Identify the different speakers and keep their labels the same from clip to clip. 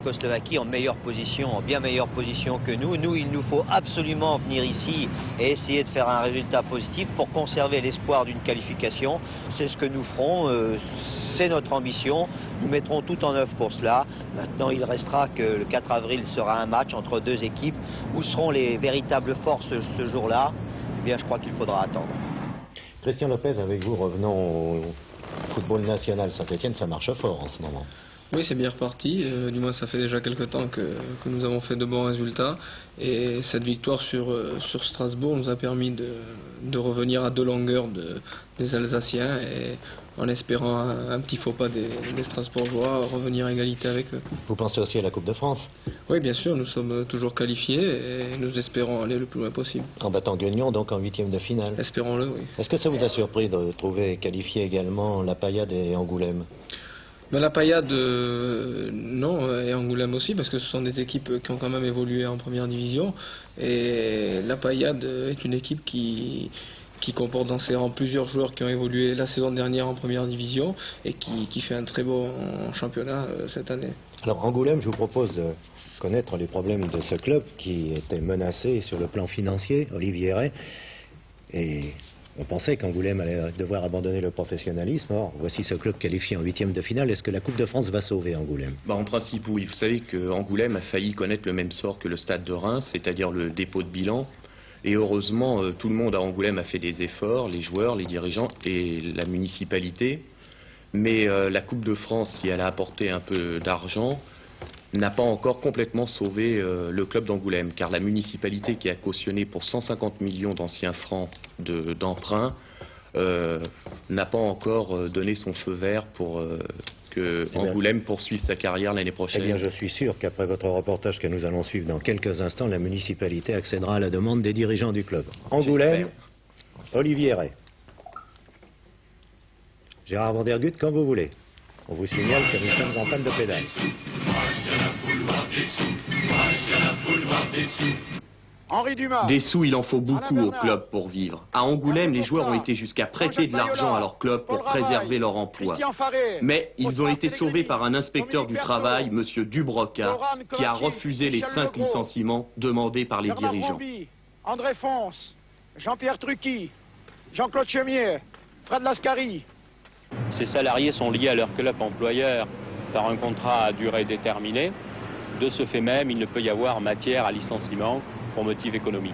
Speaker 1: Tchécoslovaquie en meilleure position, en bien meilleure position que nous. Nous, il nous faut absolument venir ici et essayer de faire un résultat positif pour conserver l'espoir d'une qualification. C'est ce que nous ferons, c'est notre ambition. Nous mettrons tout en œuvre pour cela. Maintenant, il restera que le 4 avril sera un match entre deux équipes. Où seront les véritables forces ce jour-là? Eh bien, je crois qu'il faudra attendre.
Speaker 2: Christian Lopez, avec vous, revenons au football national. Saint-Etienne, ça marche fort en ce moment.
Speaker 3: Oui, c'est bien reparti. Du moins, ça fait déjà quelques temps que nous avons fait de bons résultats. Et cette victoire sur Strasbourg nous a permis de revenir à deux longueurs des Alsaciens. Et en espérant un petit faux pas des Strasbourgeois, revenir à égalité avec eux.
Speaker 2: Vous pensez aussi à la Coupe de France?
Speaker 3: Oui, bien sûr, nous sommes toujours qualifiés et nous espérons aller le plus loin possible.
Speaker 2: En battant Guignon, donc en huitième de finale.
Speaker 3: Espérons-le, oui.
Speaker 2: Est-ce que ça vous a surpris de trouver qualifiés également La Paillade et Angoulême?
Speaker 3: Ben, La Paillade, non, et Angoulême aussi, parce que ce sont des équipes qui ont quand même évolué en première division. Et La Paillade est une équipe qui comporte dans ses rangs plusieurs joueurs qui ont évolué la saison dernière en première division et qui fait un très bon championnat cette année.
Speaker 2: Alors Angoulême, je vous propose de connaître les problèmes de ce club qui était menacé sur le plan financier, Olivier Ray, et on pensait qu'Angoulême allait devoir abandonner le professionnalisme. Or, voici ce club qualifié en huitième de finale. Est-ce que la Coupe de France va sauver Angoulême?
Speaker 4: En principe, oui. Vous savez qu'Angoulême a failli connaître le même sort que le Stade de Reims, c'est-à-dire le dépôt de bilan. Et heureusement, tout le monde à Angoulême a fait des efforts, les joueurs, les dirigeants et la municipalité. Mais la Coupe de France, si elle a apporté un peu d'argent, n'a pas encore complètement sauvé le club d'Angoulême, car la municipalité qui a cautionné pour 150 millions d'anciens francs d'emprunt n'a pas encore donné son feu vert pour que Angoulême poursuive sa carrière l'année prochaine.
Speaker 2: Eh bien, je suis sûr qu'après votre reportage que nous allons suivre dans quelques instants, la municipalité accédera à la demande des dirigeants du club. Angoulême, Olivier Ray. Gérard Vandergut, quand vous voulez. On vous signale que nous sommes en panne de pédale.
Speaker 5: Henri Dumas.
Speaker 4: Des sous, il en faut beaucoup au club pour vivre. À Angoulême, les joueurs ont été jusqu'à prêter de l'argent à leur club pour préserver leur emploi. Mais ils ont été sauvés par un inspecteur du travail, M. Dubroca, qui a refusé les 5 licenciements demandés par les dirigeants.
Speaker 5: André Fons, Jean-Pierre Truqui, Jean-Claude Chemier, Fred Lascari.
Speaker 6: Ces salariés sont liés à leur club employeur par un contrat à durée déterminée. De ce fait même, il ne peut y avoir matière à licenciement pour motif économique.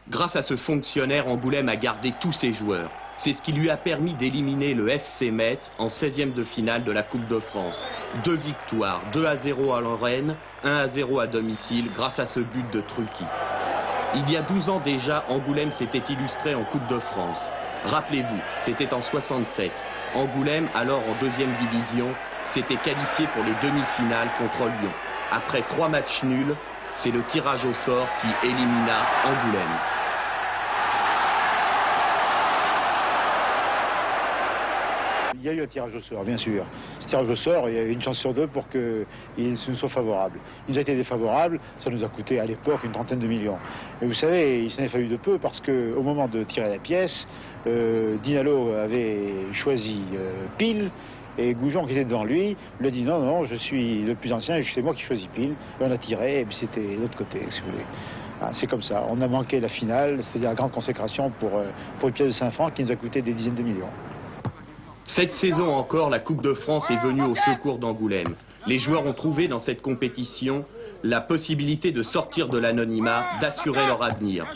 Speaker 4: Grâce à ce fonctionnaire, Angoulême a gardé tous ses joueurs. C'est ce qui lui a permis d'éliminer le FC Metz en 16e de finale de la Coupe de France. 2 victoires, 2-0 à Lorraine, 1-0 à domicile grâce à ce but de Truqui. Il y a 12 ans déjà, Angoulême s'était illustré en Coupe de France. Rappelez-vous, c'était en 67. Angoulême, alors en 2e division, s'était qualifié pour les demi-finales contre Lyon. Après 3 matchs nuls, c'est le tirage au sort qui élimina Angoulême.
Speaker 7: Il y a eu un tirage au sort, bien sûr. Ce tirage au sort, il y a eu une chance sur 2 pour qu'il nous soit favorable. Il nous a été défavorable, ça nous a coûté à l'époque une trentaine de millions. Mais vous savez, il s'en est fallu de peu parce qu'au moment de tirer la pièce, Dinalo avait choisi Pile et Goujon qui était devant lui lui a dit non, non, je suis le plus ancien et c'est moi qui choisis Pile. Et on a tiré et puis c'était de l'autre côté, si vous voulez. C'est comme ça. On a manqué la finale, c'est-à-dire la grande consécration pour une pièce de 5 francs qui nous a coûté des dizaines de millions.
Speaker 4: Cette saison encore, la Coupe de France est venue au secours d'Angoulême. Les joueurs ont trouvé dans cette compétition la possibilité de sortir de l'anonymat, d'assurer leur avenir.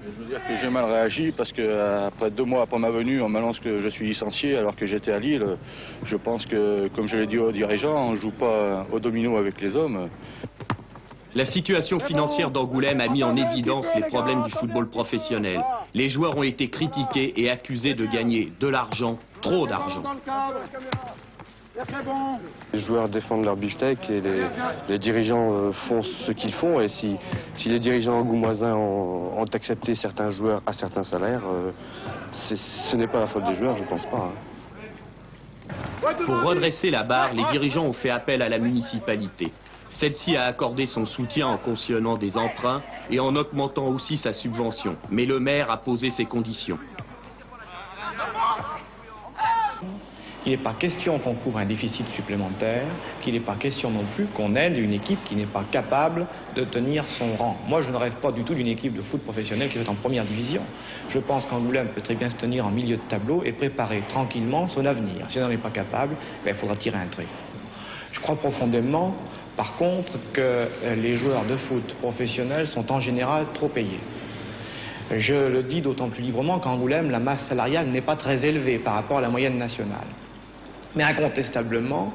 Speaker 8: Je veux dire que j'ai mal réagi parce que après 2 mois après ma venue, on m'annonce que je suis licencié alors que j'étais à Lille. Je pense que, comme je l'ai dit aux dirigeants, on ne joue pas au domino avec les hommes.
Speaker 4: La situation financière d'Angoulême a mis en évidence les problèmes du football professionnel. Les joueurs ont été critiqués et accusés de gagner de l'argent, trop d'argent.
Speaker 9: Les joueurs défendent leur beefsteak et les dirigeants font ce qu'ils font. Et si les dirigeants angoumoisins ont accepté certains joueurs à certains salaires, ce n'est pas la faute des joueurs, je ne pense pas.
Speaker 4: Pour redresser la barre, les dirigeants ont fait appel à la municipalité. Celle-ci a accordé son soutien en cautionnant des emprunts et en augmentant aussi sa subvention. Mais le maire a posé ses conditions.
Speaker 10: Il n'est pas question qu'on couvre un déficit supplémentaire, qu'il n'est pas question non plus qu'on aide une équipe qui n'est pas capable de tenir son rang. Moi, je ne rêve pas du tout d'une équipe de foot professionnelle qui est en première division. Je pense qu'Angoulême peut très bien se tenir en milieu de tableau et préparer tranquillement son avenir. Si on n'en est pas capable, il faudra tirer un trait. Je crois profondément, par contre, que les joueurs de foot professionnels sont en général trop payés. Je le dis d'autant plus librement qu'Angoulême, la masse salariale n'est pas très élevée par rapport à la moyenne nationale. Mais incontestablement,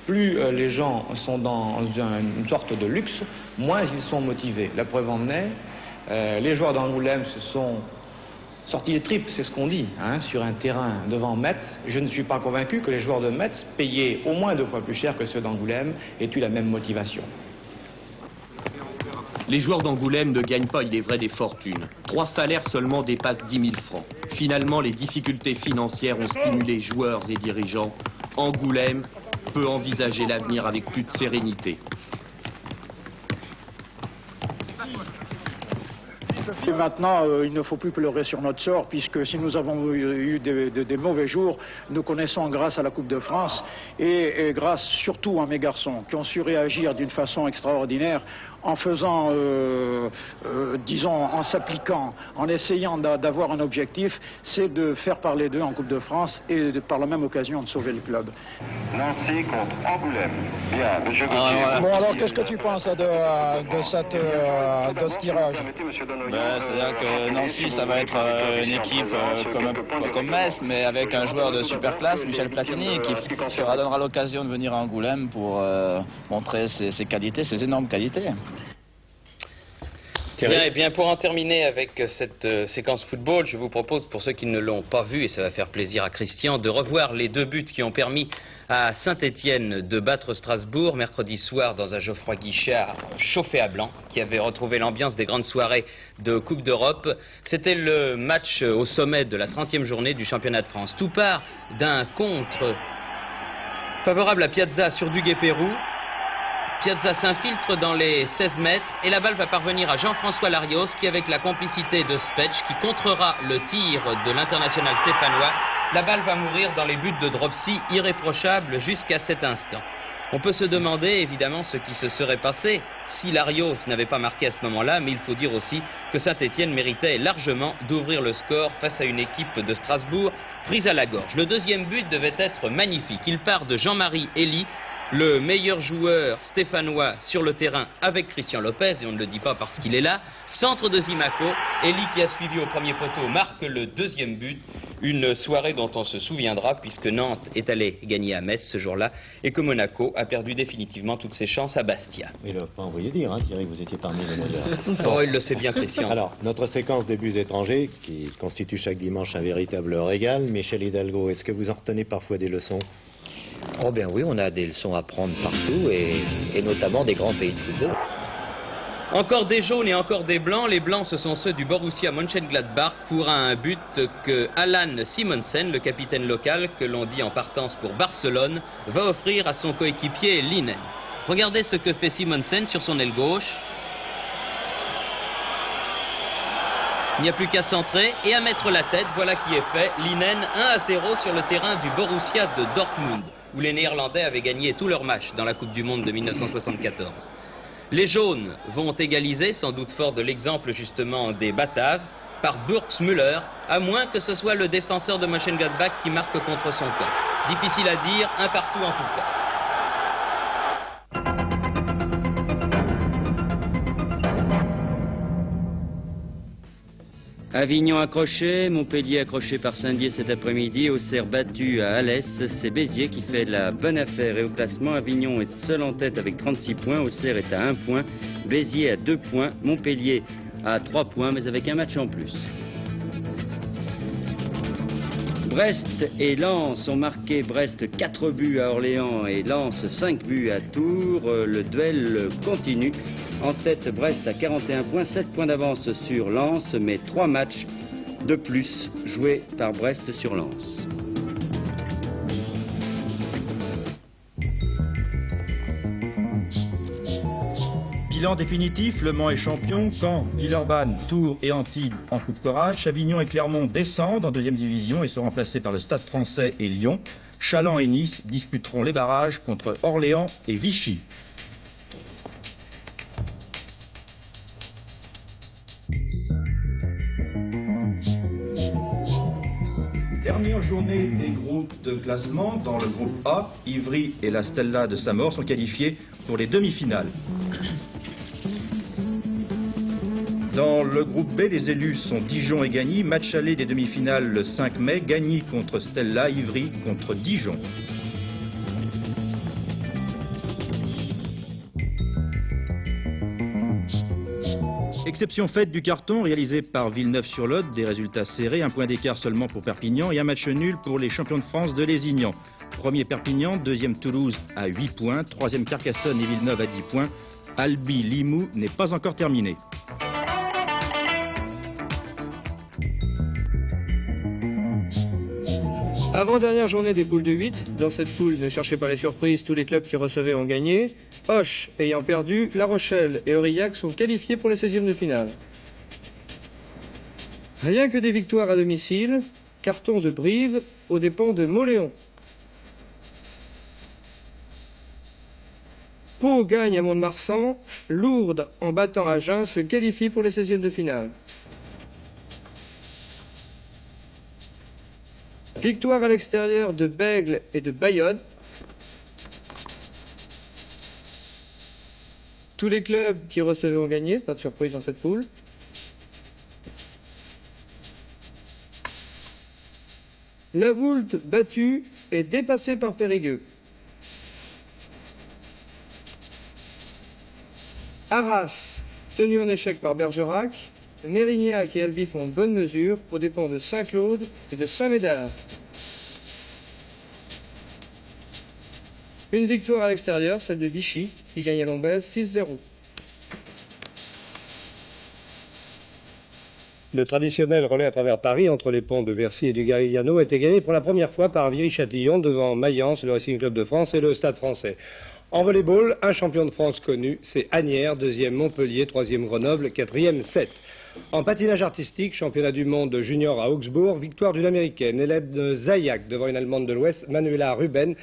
Speaker 10: plus les gens sont dans une sorte de luxe, moins ils sont motivés. La preuve en est, les joueurs d'Angoulême se sont sortis les tripes, c'est ce qu'on dit, sur un terrain devant Metz. Je ne suis pas convaincu que les joueurs de Metz, payés au moins 2 fois plus cher que ceux d'Angoulême, aient eu la même motivation.
Speaker 4: Les joueurs d'Angoulême ne gagnent pas, il est vrai, des fortunes. 3 salaires seulement dépassent 10 000 francs. Finalement, les difficultés financières ont stimulé joueurs et dirigeants. Angoulême peut envisager l'avenir avec plus de sérénité.
Speaker 5: Et maintenant, il ne faut plus pleurer sur notre sort, puisque si nous avons eu des mauvais jours, nous connaissons grâce à la Coupe de France et grâce surtout à mes garçons qui ont su réagir d'une façon extraordinaire en faisant, disons, en s'appliquant, en essayant d'avoir un objectif, c'est de faire parler d'eux en Coupe de France et par la même occasion de sauver le club.
Speaker 11: Nancy contre Angoulême. Bien, monsieur
Speaker 5: Gauthier. Bon, alors qu'est-ce que tu penses de ce tirage?
Speaker 12: C'est-à-dire que Nancy, ça va être une équipe comme Metz, mais avec un joueur de super classe, Michel Platini, qui leur donnera l'occasion de venir à Angoulême pour montrer ses qualités, ses énormes qualités.
Speaker 13: Bien, et bien, pour en terminer avec cette séquence football, je vous propose, pour ceux qui ne l'ont pas vu, et ça va faire plaisir à Christian, de revoir les 2 buts qui ont permis à Saint-Étienne de battre Strasbourg mercredi soir dans un Geoffroy Guichard chauffé à blanc, qui avait retrouvé l'ambiance des grandes soirées de Coupe d'Europe. C'était le match au sommet de la 30e journée du championnat de France. Tout part d'un contre favorable à Piazza sur Duguay-Pérou. Piazza s'infiltre dans les 16 mètres et la balle va parvenir à Jean-François Larios qui, avec la complicité de Spetch, qui contrera le tir de l'international stéphanois, la balle va mourir dans les buts de Dropsy, irréprochable jusqu'à cet instant. On peut se demander évidemment ce qui se serait passé si Larios n'avait pas marqué à ce moment-là, mais il faut dire aussi que Saint-Étienne méritait largement d'ouvrir le score face à une équipe de Strasbourg prise à la gorge. Le deuxième but devait être magnifique. Il part de Jean-Marie Elie, le meilleur joueur stéphanois sur le terrain avec Christian Lopez, et on ne le dit pas parce qu'il est là. Centre de Zimaco, Elie qui a suivi au premier poteau marque le deuxième but. Une soirée dont on se souviendra puisque Nantes est allé gagner à Metz ce jour-là et que Monaco a perdu définitivement toutes ses chances à Bastia.
Speaker 2: Il n'a pas envoyé dire, Thierry, que vous étiez parmi les meneurs.
Speaker 13: Oh, il le sait bien, Christian.
Speaker 2: Alors, notre séquence des buts étrangers, qui constitue chaque dimanche un véritable régal. Michel Hidalgo, est-ce que vous en retenez parfois des leçons?
Speaker 1: Oh bien oui, on a des leçons à prendre partout et notamment des grands pays de football.
Speaker 13: Encore des jaunes et encore des blancs. Les blancs, ce sont ceux du Borussia Mönchengladbach pour un but que Alan Simonsen, le capitaine local, que l'on dit en partance pour Barcelone, va offrir à son coéquipier Linen. Regardez ce que fait Simonsen sur son aile gauche. Il n'y a plus qu'à centrer et à mettre la tête, voilà qui est fait. Linen 1-0 sur le terrain du Borussia de Dortmund, où les Néerlandais avaient gagné tous leurs matchs dans la Coupe du Monde de 1974. Les jaunes vont égaliser, sans doute fort de l'exemple justement des Bataves, par Burks-Müller, à moins que ce soit le défenseur de Mönchengladbach qui marque contre son camp. Difficile à dire, un partout en tout cas.
Speaker 14: Avignon accroché, Montpellier accroché par Saint-Dié cet après-midi, Auxerre battu à Alès, c'est Béziers qui fait la bonne affaire et au classement, Avignon est seul en tête avec 36 points, Auxerre est à 1 point, Béziers à 2 points, Montpellier à 3 points mais avec un match en plus. Brest et Lens ont marqué, Brest 4 buts à Orléans et Lens 5 buts à Tours. Le duel continue. En tête, Brest à 41 points, 7 points d'avance sur Lens, mais 3 matchs de plus joués par Brest sur Lens.
Speaker 15: Bilan définitif, Le Mans est champion, Caen, Villeurbanne, Tours et Antibes en Coupe Coral. Chavignon et Clermont descendent en deuxième division et sont remplacés par le Stade Français et Lyon. Challans et Nice disputeront les barrages contre Orléans et Vichy. Dernière journée des groupes de classement. Dans le groupe A, Ivry et la Stella de Saint-Maur sont qualifiés pour les demi-finales. Dans le groupe B, les élus sont Dijon et Gagny. Match aller des demi-finales le 5 mai. Gagny contre Stella, Ivry contre Dijon. Exception faite du carton réalisé par Villeneuve-sur-Lot, des résultats serrés, un point d'écart seulement pour Perpignan et un match nul pour les champions de France de Lézignan. Premier Perpignan, deuxième Toulouse à 8 points, troisième Carcassonne et Villeneuve à 10 points. Albi-Limoux n'est pas encore terminé.
Speaker 3: Avant-dernière journée des poules de 8, dans cette poule, ne cherchez pas les surprises, tous les clubs qui recevaient ont gagné. Auch ayant perdu, La Rochelle et Aurillac sont qualifiés pour les 16e de finale. Rien que des victoires à domicile, carton de Brive aux dépens de Mauléon. Pau gagne à Mont-de-Marsan, Lourdes en battant Agen se qualifie pour les 16e de finale. Victoire à l'extérieur de Bègles et de Bayonne. Tous les clubs qui recevaient ont gagné, pas de surprise dans cette poule. La Voulte battue et dépassée par Périgueux. Arras tenu en échec par Bergerac. Mérignac et Albi font bonne mesure aux dépens de Saint-Claude et de Saint-Médard. Une victoire à l'extérieur, celle de Vichy, qui gagne à Lombez 6-0.
Speaker 16: Le traditionnel relais à travers Paris entre les ponts de Bercy et du Garigliano a été gagné pour la première fois par Viry-Châtillon devant Mayence, le Racing Club de France et le Stade Français. En volleyball, un champion de France connu, c'est Asnières, deuxième Montpellier, troisième Grenoble, quatrième Sète. En patinage artistique, championnat du monde junior à Augsbourg, victoire d'une américaine, Hélène Zayac devant une allemande de l'Ouest, Manuela Ruben.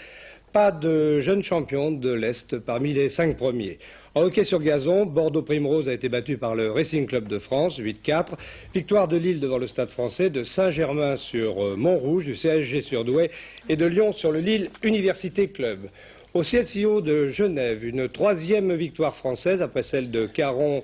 Speaker 16: Pas de jeunes champions de l'Est parmi les 5 premiers. En hockey sur gazon, Bordeaux-Primrose a été battu par le Racing Club de France, 8-4. Victoire de Lille devant le Stade Français, de Saint-Germain sur Montrouge, du CSG sur Douai et de Lyon sur le Lille Université Club. Au CSIO de Genève, une 3e victoire française après celle de Caron